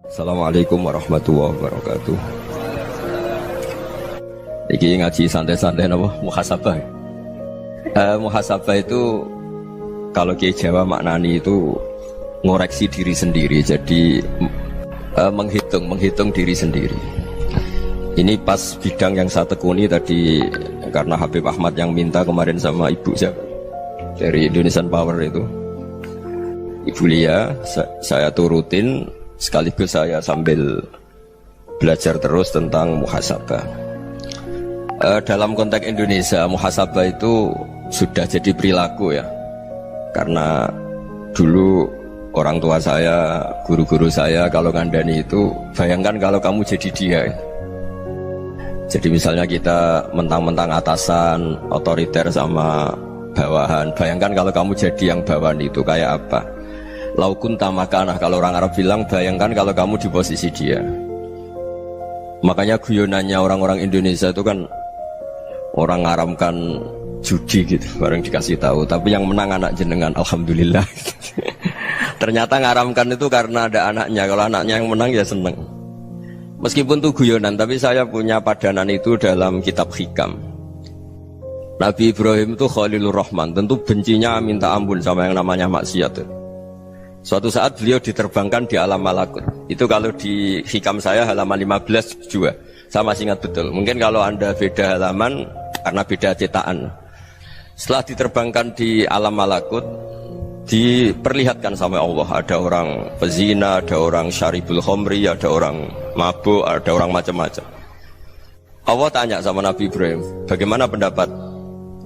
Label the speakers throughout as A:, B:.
A: Assalamualaikum warahmatullahi wabarakatuh. Iki ngaji santai-santai napa muhasabah. Muhasabah itu kalau Kiai Jawa maknani itu ngoreksi diri sendiri. Jadi menghitung diri sendiri. Ini pas bidang yang saya tekuni tadi karena Habib Ahmad yang minta kemarin sama ibu siapa dari Indonesian Power itu. Ibu Lia, saya turutin sekaligus saya sambil belajar terus tentang muhasabah. Dalam konteks Indonesia, muhasabah itu sudah jadi perilaku ya. Karena dulu orang tua saya, guru-guru saya kalau ngandani itu, bayangkan kalau kamu jadi dia. Jadi misalnya kita mentang-mentang atasan, otoriter sama bawahan. Bayangkan kalau kamu jadi yang bawahan itu kayak apa? Laukun tamakanah, kalau orang Arab bilang, bayangkan kalau kamu di posisi dia. Makanya guyonannya orang-orang Indonesia itu kan orang ngaramkan judi gitu, bareng dikasih tahu. Tapi yang menang anak jenengan, alhamdulillah. Ternyata ngaramkan itu karena ada anaknya. Kalau anaknya yang menang ya seneng. Meskipun itu guyonan, tapi saya punya padanan itu dalam kitab Hikam. Nabi Ibrahim itu Khalilur Rahman, tentu bencinya minta ampun sama yang namanya maksiat. Suatu saat beliau diterbangkan di alam malakut. Itu kalau di Hikam saya halaman 15 juga. Saya masih ingat betul. Mungkin kalau Anda beda halaman karena beda cetakan. Setelah diterbangkan di alam malakut, diperlihatkan sama Allah. Ada orang pezina, ada orang syaribul khomri, ada orang mabuk, ada orang macam-macam. Allah tanya sama Nabi Ibrahim, bagaimana pendapat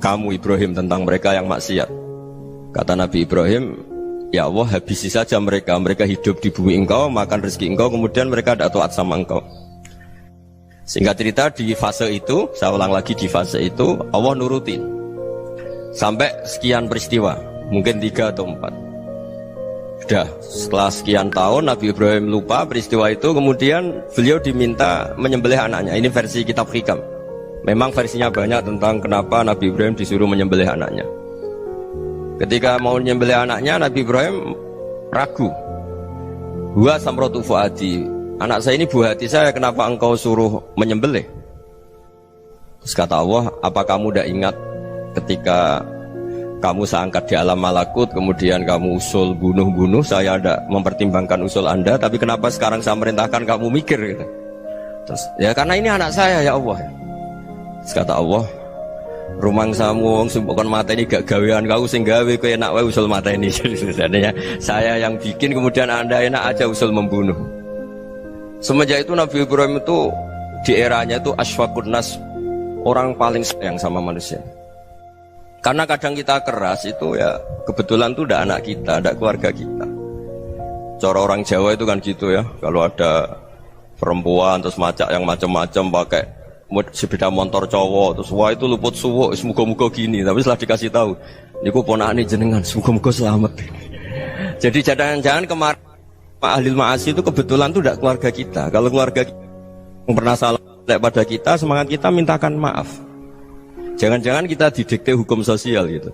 A: kamu Ibrahim tentang mereka yang maksiat? Kata Nabi Ibrahim, ya Allah, habisi saja mereka. Mereka hidup di bumi engkau, makan rezeki engkau, kemudian mereka tidak taat sama engkau. Singkat cerita, di fase itu, saya ulang lagi, di fase itu Allah nurutin sampai sekian peristiwa, mungkin 3 atau 4. Sudah, setelah sekian tahun Nabi Ibrahim lupa peristiwa itu, kemudian beliau diminta menyembelih anaknya. Ini versi kitab Hikam. Memang versinya banyak tentang kenapa Nabi Ibrahim disuruh menyembelih anaknya. Ketika mau menyembelih anaknya, Nabi Ibrahim ragu. Huwa samratu fuadi, anak saya ini buah hati saya, kenapa engkau suruh menyembelih? Terus kata Allah, apa kamu tidak ingat ketika kamu saya angkat di alam malakut, kemudian kamu usul bunuh-bunuh, saya tidak mempertimbangkan usul Anda, tapi kenapa sekarang saya merintahkan kamu mikir gitu? Terus, ya karena ini anak saya ya Allah. Terus kata Allah, rumang samu wong sumpukon mata ini gak gawean kau sing gawe kowe enak wae usul mata ini. Jadi saya yang bikin, kemudian Anda enak aja usul membunuh. Semenjak itu Nabi Ibrahim itu di eranya itu asfaqun nas, orang paling sayang sama manusia. Karena kadang kita keras itu ya kebetulan itu udah anak kita, ada keluarga kita. Cara orang Jawa itu kan gitu ya, kalau ada perempuan terus macak yang macam-macam pakai sepeda motor cowok, terus wah itu luput suwuk, semoga-moga gini. Tapi setelah dikasih tahu, niku ponakane jenengan, semoga-moga selamat. Jadi jangan-jangan kemarin ahli ma'asi itu kebetulan itu tidak keluarga kita. Kalau keluarga kita yang pernah salah pada kita, semangat kita mintakan maaf. Jangan-jangan kita didikte hukum sosial gitu.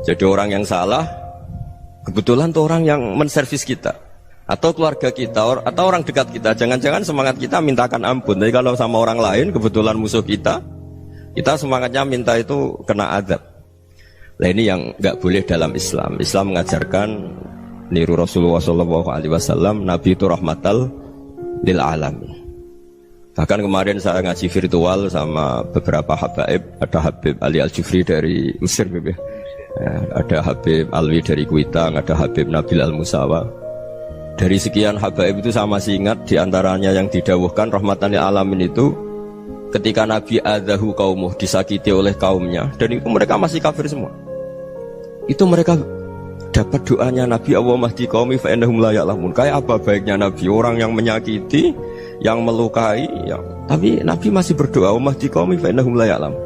A: Jadi orang yang salah, kebetulan itu orang yang menservis kita. Atau keluarga kita, atau orang dekat kita. Jangan-jangan semangat kita mintakan ampun. Tapi kalau sama orang lain, kebetulan musuh kita semangatnya minta itu kena azab. Nah ini yang nggak boleh dalam Islam. Islam mengajarkan niru Rasulullah SAW, Nabi itu rahmatal lil alamin. Bahkan kemarin saya ngaji virtual sama beberapa habaib. Ada Habib Ali Al-Jufri dari Mesir, ya. Ada Habib Alwi dari Kuitang, ada Habib Nabil Al-Musawa. Dari sekian habaib itu saya masih ingat diantaranya yang didawuhkan rahmatan lil alamin itu ketika Nabi adzahu qaumuh, disakiti oleh kaumnya, dan itu mereka masih kafir semua. Itu mereka dapat doanya Nabi, Allahumma hdi qaumi fa innahum la ya'lamun. Kayak apa baiknya Nabi, orang yang menyakiti, yang melukai, tapi Nabi masih berdoa, Allahumma hdi qaumi fa innahum la ya'lamun.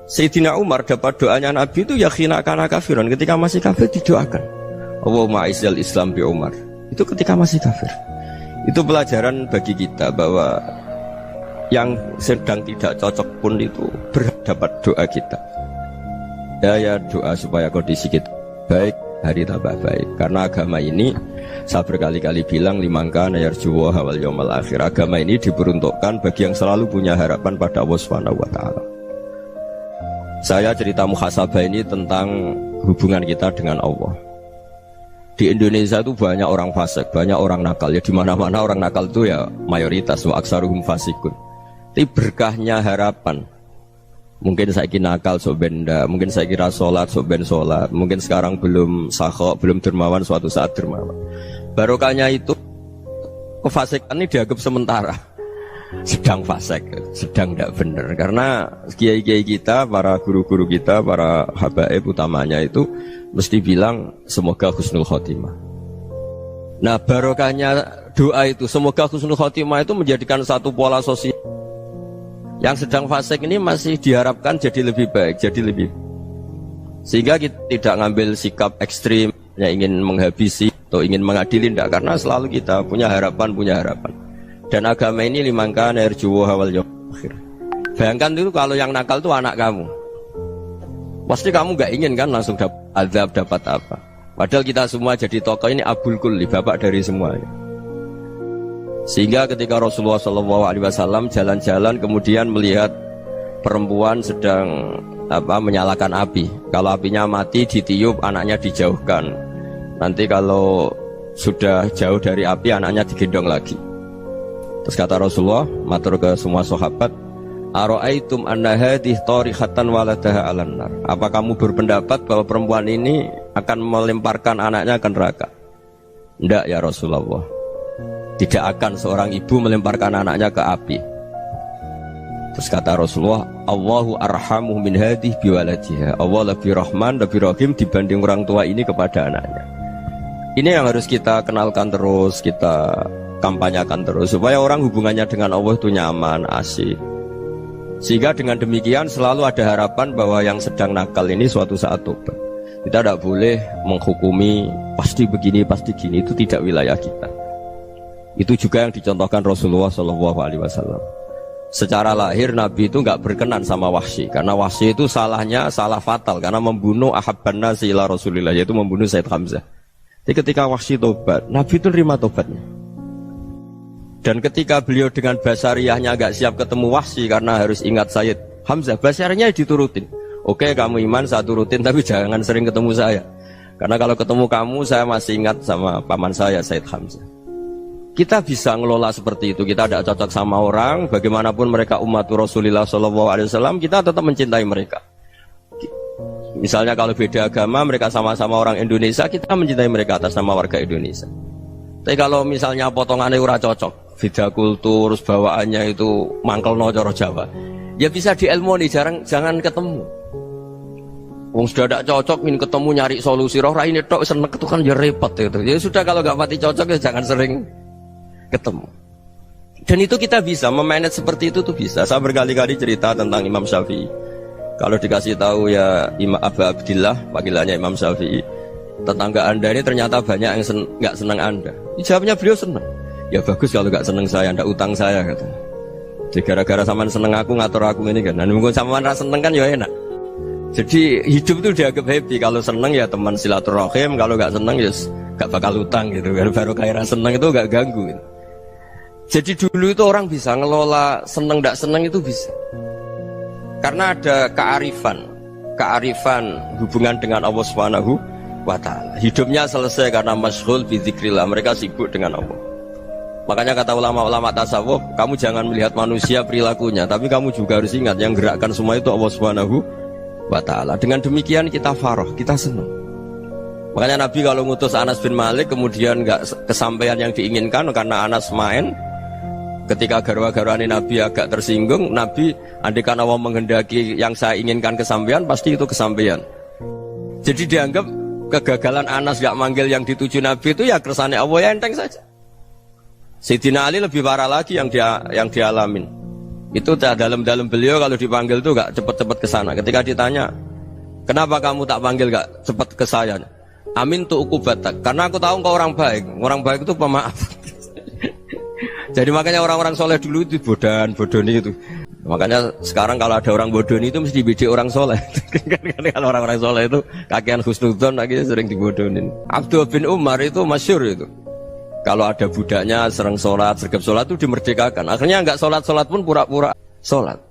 A: Sayyidina Umar dapat doanya Nabi itu yakhina kana kafiran, ketika masih kafir didoakan, Allahumma aizzal Islam bi Umar. Itu ketika masih kafir. Itu pelajaran bagi kita bahwa yang sedang tidak cocok pun itu berdapat doa kita. Ya doa supaya kondisi kita baik, hari tambah baik. Karena agama ini Saya berkali-kali bilang limangka nayarjuwa hawal yawmal akhir. Agama ini diperuntukkan bagi yang selalu punya harapan pada Allah Subhanahu wa taala. Saya cerita muhasabah ini tentang hubungan kita dengan Allah. Di Indonesia itu banyak orang fasik, banyak orang nakal. Ya di mana-mana orang nakal itu ya mayoritas, wa aksaruhum fasikun. Tapi berkahnya harapan. Mungkin saya kira nakal sok benda, mungkin saya kira sholat sok ben sholat, mungkin sekarang belum sakho, belum dermawan, suatu saat dermawan. Barokahnya itu kefasikan ini dianggap sementara. Sedang fasik, sedang tidak benar. Karena kiai-kiai kita, para guru-guru kita, para habaib utamanya itu mesti bilang semoga husnul khotimah. Nah barokahnya doa itu semoga husnul khotimah itu menjadikan satu pola sosial. Yang sedang fasik ini masih diharapkan jadi lebih baik, jadi lebih. Sehingga kita tidak ngambil sikap ekstrim, yang ingin menghabisi atau ingin mengadili, tidak. Karena selalu kita punya harapan. Dan agama ini limangka nerjuwa hawal yawmal akhir. Bayangkan itu kalau yang nakal itu anak kamu. Pasti kamu gak ingin kan langsung dapat azab, dapat apa. Padahal kita semua jadi tokoh ini abul kulli, bapak dari semuanya. Sehingga ketika Rasulullah SAW jalan-jalan kemudian melihat perempuan sedang menyalakan api. Kalau apinya mati ditiup, anaknya dijauhkan. Nanti kalau sudah jauh dari api, anaknya digendong lagi. Terus kata Rasulullah, matur ke semua sahabat, Aro'aitum anna hadih tarihatan waladaha alan nar. Apa kamu berpendapat bahwa perempuan ini akan melemparkan anaknya ke neraka? Tidak ya Rasulullah. Tidak akan seorang ibu melemparkan anaknya ke api. Terus kata Rasulullah, Allahu arhamu min hadih biwaladiha. Allah lebih rahman, lebih rahim dibanding orang tua ini kepada anaknya. Ini yang harus kita kenalkan terus, kita kampanyakan terus, supaya orang hubungannya dengan Allah itu nyaman, asik. Sehingga dengan demikian selalu ada harapan bahwa yang sedang nakal ini suatu saat tobat. Kita tidak boleh menghukumi pasti begini, pasti gini, itu tidak wilayah kita. Itu juga yang dicontohkan Rasulullah SAW. Secara lahir Nabi itu nggak berkenan sama Wahsy, karena Wahsy itu salahnya salah fatal, karena membunuh ahabban nasi ila Rasulillah, yaitu membunuh Said Hamzah. Jadi ketika Wahsy tobat, Nabi itu terima tobatnya. Dan ketika beliau dengan basariyahnya agak siap ketemu Wahsy karena harus ingat Sayyid Hamzah, basariyahnya diturutin. Oke, kamu iman, saya turutin, tapi jangan sering ketemu saya. Karena kalau ketemu kamu, saya masih ingat sama paman saya, Sayyid Hamzah. Kita bisa ngelola seperti itu. Kita tidak cocok sama orang, bagaimanapun mereka umat Rasulullah SAW, kita tetap mencintai mereka. Misalnya kalau beda agama, mereka sama-sama orang Indonesia, kita mencintai mereka atas nama warga Indonesia. Tapi kalau misalnya potongannya ora cocok, beda kultur, bawaannya itu mangkelno cara Jawa, ya bisa diilmoni, jangan ketemu. Wong sudah tidak cocok, ingin ketemu nyari solusi, roh ini tok seneng itu kan ya repot itu. Ya sudah kalau nggak pati cocok ya jangan sering ketemu. Dan itu kita bisa memanage seperti itu tuh bisa. Saya berkali-kali cerita tentang Imam Syafi'i. Kalau dikasih tahu ya Imam Abu Abdillah, panggilannya Imam Syafi'i, tetangga anda ini ternyata banyak yang nggak senang anda. Jawabnya beliau senang. Ya bagus kalau nggak senang saya, ndak utang saya kata. Jadi gara-gara saman seneng aku ngatur aku ini kan. Nah mungkin saman rasa seneng kan ya enak. Jadi hidup itu dianggap happy. Kalau seneng ya teman silaturahim, kalau nggak seneng ya nggak bakal utang gitu. Baru kayak rasa seneng itu nggak ganggu. Gitu. Jadi dulu itu orang bisa ngelola seneng ndak seneng itu bisa. Karena ada kearifan hubungan dengan Allah Subhanahu wa ta'ala. Hidupnya selesai karena masyghul bi dzikrillah, mereka sibuk dengan Allah. Makanya kata ulama-ulama tasawuf, kamu jangan melihat manusia perilakunya, tapi kamu juga harus ingat yang gerakkan semua itu Allah Subhanahu wa ta'ala. Dengan demikian kita farah, kita senang. Makanya Nabi kalau ngutus Anas bin Malik kemudian nggak kesampaian yang diinginkan karena Anas main, ketika garwa-garwani Nabi agak tersinggung, Nabi andaikan Allah menghendaki yang saya inginkan kesampaian, pasti itu kesampaian. Jadi dianggap kegagalan Anas gak manggil yang dituju Nabi itu ya kersane Allah, ya enteng saja. Sayyidina Ali lebih parah lagi yang dialamin. Itu dalam beliau kalau dipanggil tuh gak cepet-cepet ke sana. Ketika ditanya, kenapa kamu tak panggil gak cepet ke saya? Amin tu ukubatak, karena aku tahu kau orang baik. Orang baik itu pemaaf. Jadi makanya orang-orang soleh dulu itu bodoni itu. Makanya sekarang kalau ada orang bodoh itu mesti dibidik orang soleh. Kalau orang-orang soleh itu kakean husnudzon lagi sering dibodohin. Abdul bin Umar itu masyhur itu. Kalau ada budaknya sering sholat, sergap sholat itu dimerdekakan. Akhirnya nggak sholat pun pura-pura sholat.